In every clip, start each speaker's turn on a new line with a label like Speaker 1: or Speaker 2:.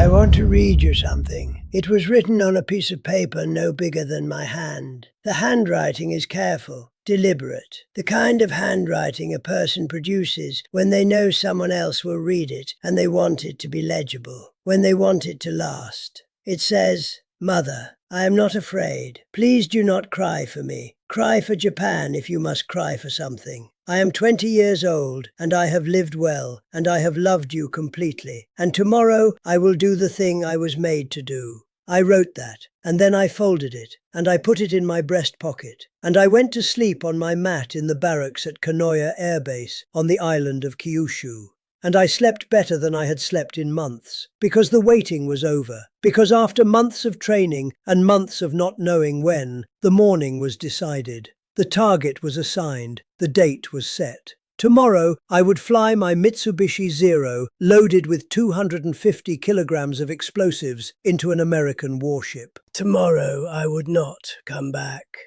Speaker 1: I want to read you something. It was written on a piece of paper no bigger than my hand. The handwriting is careful, deliberate, the kind of handwriting a person produces when they know someone else will read it and they want it to be legible, when they want it to last. It says, "Mother, I am not afraid. Please do not cry for me. Cry for Japan if you must cry for something. I am 20 years old, and I have lived well, and I have loved you completely. And tomorrow I will do the thing I was made to do." I wrote that, and then I folded it, and I put it in my breast pocket, and I went to sleep on my mat in the barracks at Kanoya airbase on the island of Kyushu. And I slept better than I had slept in months, because the waiting was over, because after months of training and months of not knowing when, the morning was decided. The target was assigned, the date was set. Tomorrow, I would fly my Mitsubishi Zero, loaded with 250 kilograms of explosives, into an American warship. Tomorrow, I would not come back.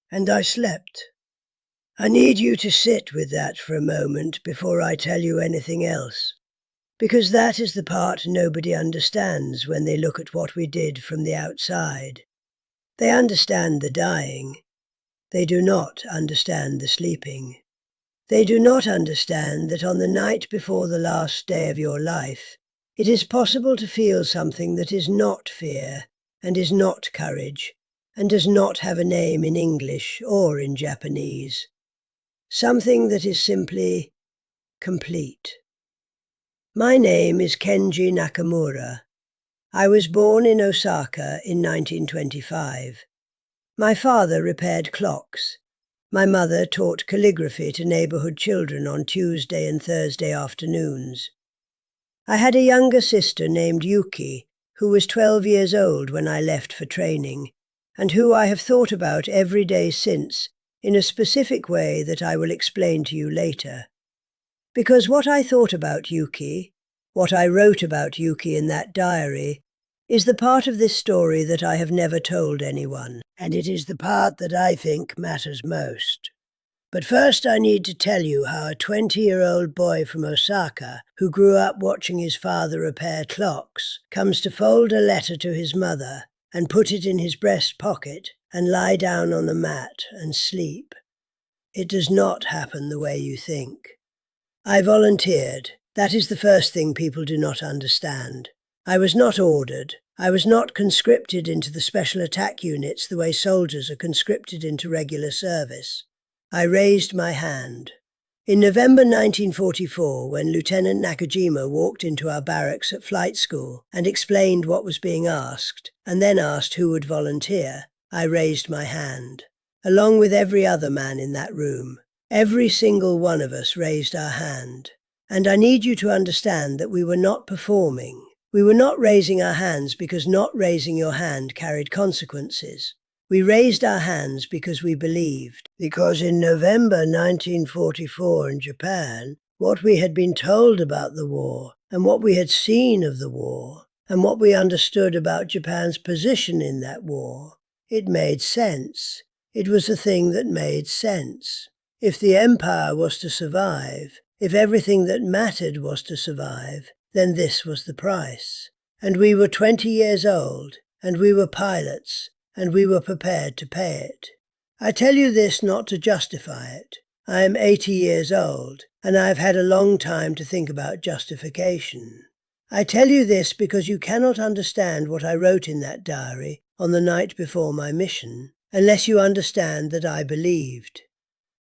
Speaker 1: And I slept. I need you to sit with that for a moment before I tell you anything else, because that is the part nobody understands when they look at what we did from the outside. They understand the dying. They do not understand the sleeping. They do not understand that on the night before the last day of your life, it is possible to feel something that is not fear, and is not courage, and does not have a name in English or in Japanese. Something that is simply complete. My name is Kenji Nakamura. I was born in Osaka in 1925. My father repaired clocks. My mother taught calligraphy to neighborhood children on Tuesday and Thursday afternoons. I had a younger sister named Yuki, who was 12 years old when I left for training, and who I have thought about every day since, in a specific way that I will explain to you later. Because what I thought about Yuki, what I wrote about Yuki in that diary, is the part of this story that I have never told anyone, and it is the part that I think matters most. But first I need to tell you how a 20-year-old boy from Osaka, who grew up watching his father repair clocks, comes to fold a letter to his mother and put it in his breast pocket and lie down on the mat and sleep. It does not happen the way you think. I volunteered. That is the first thing people do not understand. I was not ordered. I was not conscripted into the special attack units the way soldiers are conscripted into regular service. I raised my hand. In November 1944, when Lieutenant Nakajima walked into our barracks at flight school and explained what was being asked, and then asked who would volunteer, I raised my hand, along with every other man in that room. Every single one of us raised our hand. And I need you to understand that we were not performing. We were not raising our hands because not raising your hand carried consequences. We raised our hands because we believed. Because in November 1944 in Japan, what we had been told about the war, and what we had seen of the war, and what we understood about Japan's position in that war, it made sense. It was a thing that made sense. If the empire was to survive, if everything that mattered was to survive, then this was the price. And we were 20 years old, and we were pilots, and we were prepared to pay it. I tell you this not to justify it. I am 80 years old, and I have had a long time to think about justification. I tell you this because you cannot understand what I wrote in that diary on the night before my mission, unless you understand that I believed.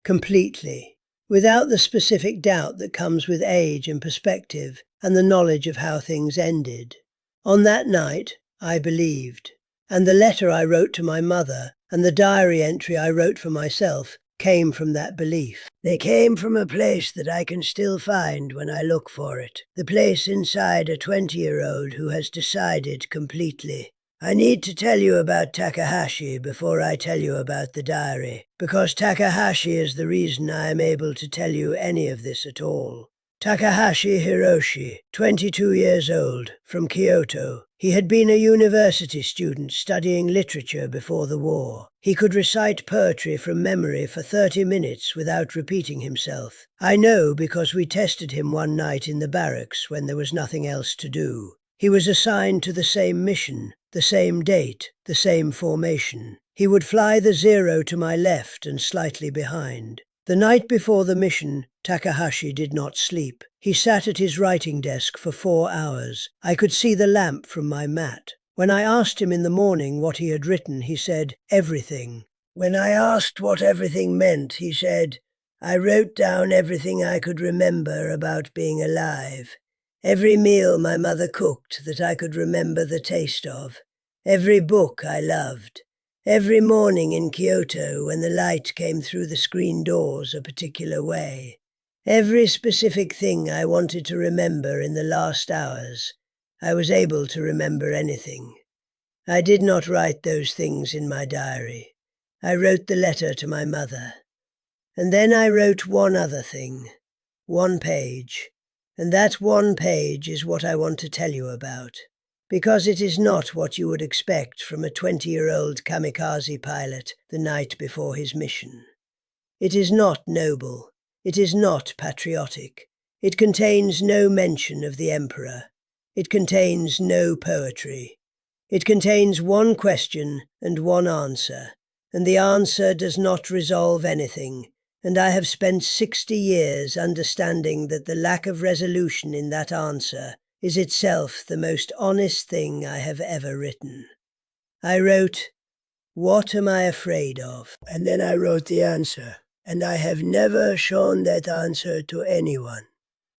Speaker 1: Completely. Without the specific doubt that comes with age and perspective and the knowledge of how things ended. On that night, I believed. And the letter I wrote to my mother and the diary entry I wrote for myself came from that belief. They came from a place that I can still find when I look for it. The place inside a 20-year-old who has decided completely. I need to tell you about Takahashi before I tell you about the diary, because Takahashi is the reason I am able to tell you any of this at all. Takahashi Hiroshi, 22 years old, from Kyoto. He had been a university student studying literature before the war. He could recite poetry from memory for 30 minutes without repeating himself. I know because we tested him one night in the barracks when there was nothing else to do. He was assigned to the same mission, the same date, the same formation. He would fly the 0 to my left and slightly behind. The night before the mission, Takahashi did not sleep. He sat at his writing desk for 4 hours. I could see the lamp from my mat. When I asked him in the morning what he had written, he said, "Everything." When I asked what everything meant, he said, "I wrote down everything I could remember about being alive. Every meal my mother cooked that I could remember the taste of. Every book I loved. Every morning in Kyoto when the light came through the screen doors a particular way. Every specific thing I wanted to remember in the last hours. I was able to remember anything. I did not write those things in my diary. I wrote the letter to my mother. And then I wrote one other thing. 1 page. And that 1 page is what I want to tell you about. Because it is not what you would expect from a 20-year-old kamikaze pilot the night before his mission. It is not noble. It is not patriotic. It contains no mention of the emperor. It contains no poetry. It contains 1 question and 1 answer, and the answer does not resolve anything, and I have spent 60 years understanding that the lack of resolution in that answer is itself the most honest thing I have ever written. I wrote, "What am I afraid of?" And then I wrote the answer, and I have never shown that answer to anyone.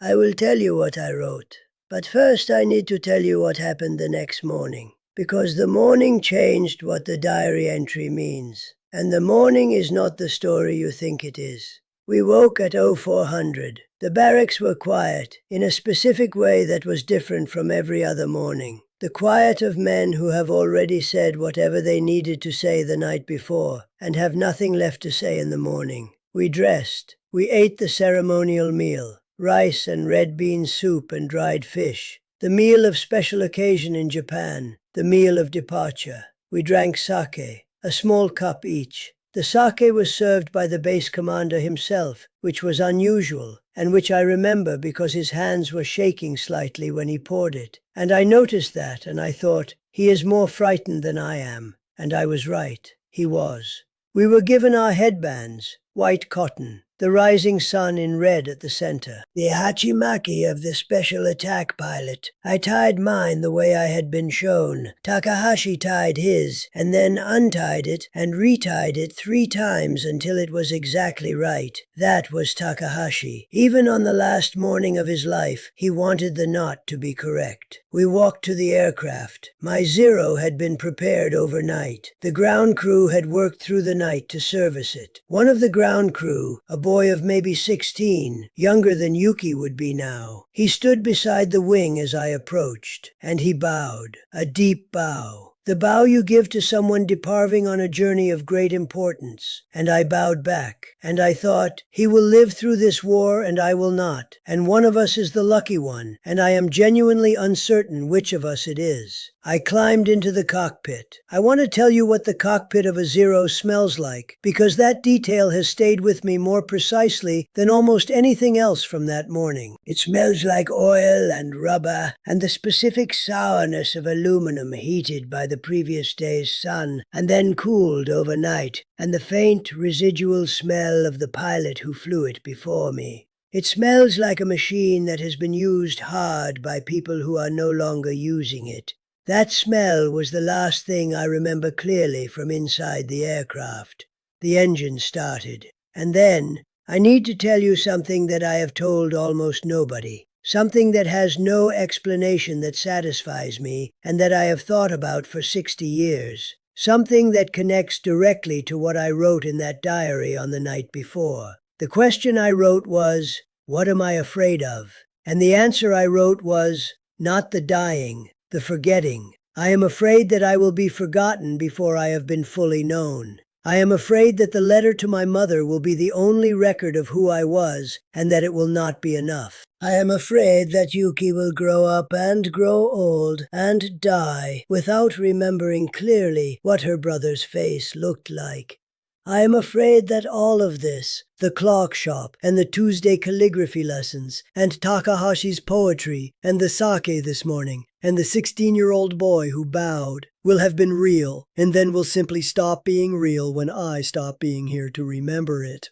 Speaker 1: I will tell you what I wrote, but first I need to tell you what happened the next morning, because the morning changed what the diary entry means, and the morning is not the story you think it is. We woke at 0400. The barracks were quiet, in a specific way that was different from every other morning. The quiet of men who have already said whatever they needed to say the night before, and have nothing left to say in the morning. We dressed. We ate the ceremonial meal, rice and red bean soup and dried fish, the meal of special occasion in Japan, the meal of departure. We drank sake, a small cup each. The sake was served by the base commander himself, which was unusual, and which I remember because his hands were shaking slightly when he poured it. And I noticed that, and I thought, he is more frightened than I am. And I was right. He was. We were given our headbands, white cotton, the rising sun in red at the center. The hachimaki of the special attack pilot. I tied mine the way I had been shown. Takahashi tied his, and then untied it and retied it 3 times until it was exactly right. That was Takahashi. Even on the last morning of his life, he wanted the knot to be correct. We walked to the aircraft. My 0 had been prepared overnight. The ground crew had worked through the night to service it. One of the ground crew, a boy of maybe 16, younger than Yuki would be now. He stood beside the wing as I approached, and he bowed, a deep bow. The bow you give to someone departing on a journey of great importance. And I bowed back, and I thought, he will live through this war and I will not, and one of us is the lucky one, and I am genuinely uncertain which of us it is. I climbed into the cockpit. I want to tell you what the cockpit of a 0 smells like, because that detail has stayed with me more precisely than almost anything else from that morning. It smells like oil and rubber, and the specific sourness of aluminum heated by the previous day's sun, and then cooled overnight, and the faint residual smell of the pilot who flew it before me. It smells like a machine that has been used hard by people who are no longer using it. That smell was the last thing I remember clearly from inside the aircraft. The engine started. And then, I need to tell you something that I have told almost nobody. Something that has no explanation that satisfies me, and that I have thought about for 60 years. Something that connects directly to what I wrote in that diary on the night before. The question I wrote was, what am I afraid of? And the answer I wrote was, not the dying, the forgetting. I am afraid that I will be forgotten before I have been fully known. I am afraid that the letter to my mother will be the only record of who I was, and that it will not be enough. I am afraid that Yuki will grow up and grow old and die without remembering clearly what her brother's face looked like. I am afraid that all of this, the clock shop and the Tuesday calligraphy lessons and Takahashi's poetry and the sake this morning and the 16-year-old boy who bowed will have been real, and then will simply stop being real when I stop being here to remember it.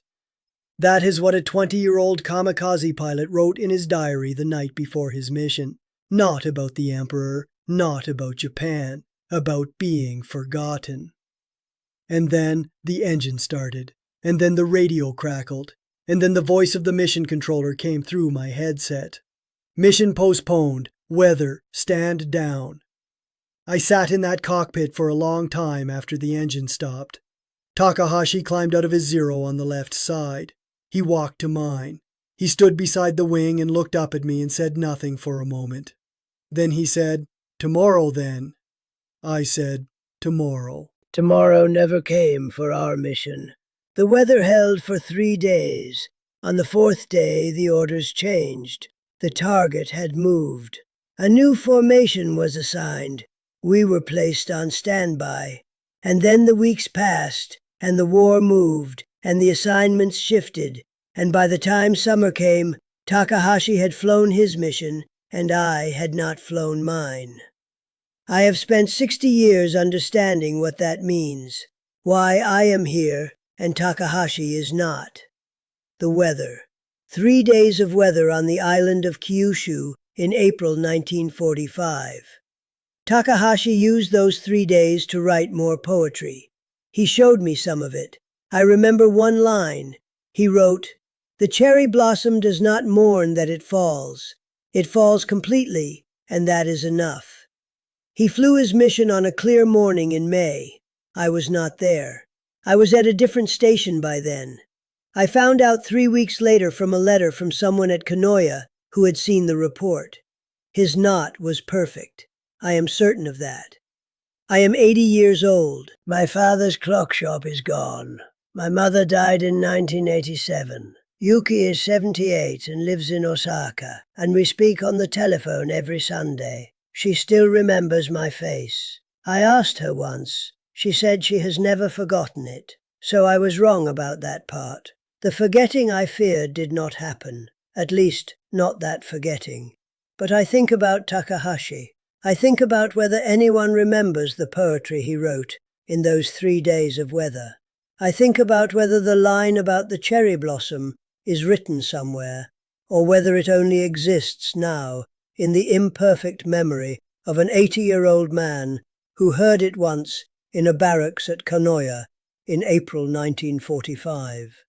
Speaker 1: That is what a 20-year-old kamikaze pilot wrote in his diary the night before his mission. Not about the Emperor, not about Japan, about being forgotten. And then the engine started, and then the radio crackled, and then the voice of the mission controller came through my headset. Mission postponed, weather, stand down. I sat in that cockpit for a long time after the engine stopped. Takahashi climbed out of his Zero on the left side. He walked to mine. He stood beside the wing and looked up at me and said nothing for a moment. Then he said, "Tomorrow, then." I said, "Tomorrow." Tomorrow never came for our mission. The weather held for 3 days. On the 4th day, the orders changed. The target had moved. A new formation was assigned. We were placed on standby. And then the weeks passed, and the war moved, and the assignments shifted, and by the time summer came, Takahashi had flown his mission, and I had not flown mine. I have spent 60 years understanding what that means, why I am here and Takahashi is not. The weather. 3 days of weather on the island of Kyushu in April 1945. Takahashi used those 3 days to write more poetry. He showed me some of it. I remember one line. He wrote, "The cherry blossom does not mourn that it falls. It falls completely, and that is enough." He flew his mission on a clear morning in May. I was not there. I was at a different station by then. I found out 3 weeks later from a letter from someone at Kanoya who had seen the report. His knot was perfect. I am certain of that. I am 80 years old. My father's clock shop is gone. My mother died in 1987. Yuki is 78 and lives in Osaka, and we speak on the telephone every Sunday. She still remembers my face. I asked her once. She said she has never forgotten it. So I was wrong about that part. The forgetting I feared did not happen. At least, not that forgetting. But I think about Takahashi. I think about whether anyone remembers the poetry he wrote in those 3 days of weather. I think about whether the line about the cherry blossom is written somewhere, or whether it only exists now in the imperfect memory of an 80-year-old man who heard it once in a barracks at Kanoya in April 1945.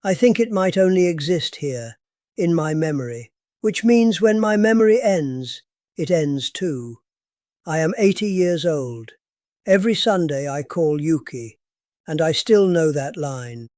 Speaker 1: I think it might only exist here, in my memory, which means when my memory ends, it ends too. I am 80 years old. Every Sunday I call Yuki, and I still know that line.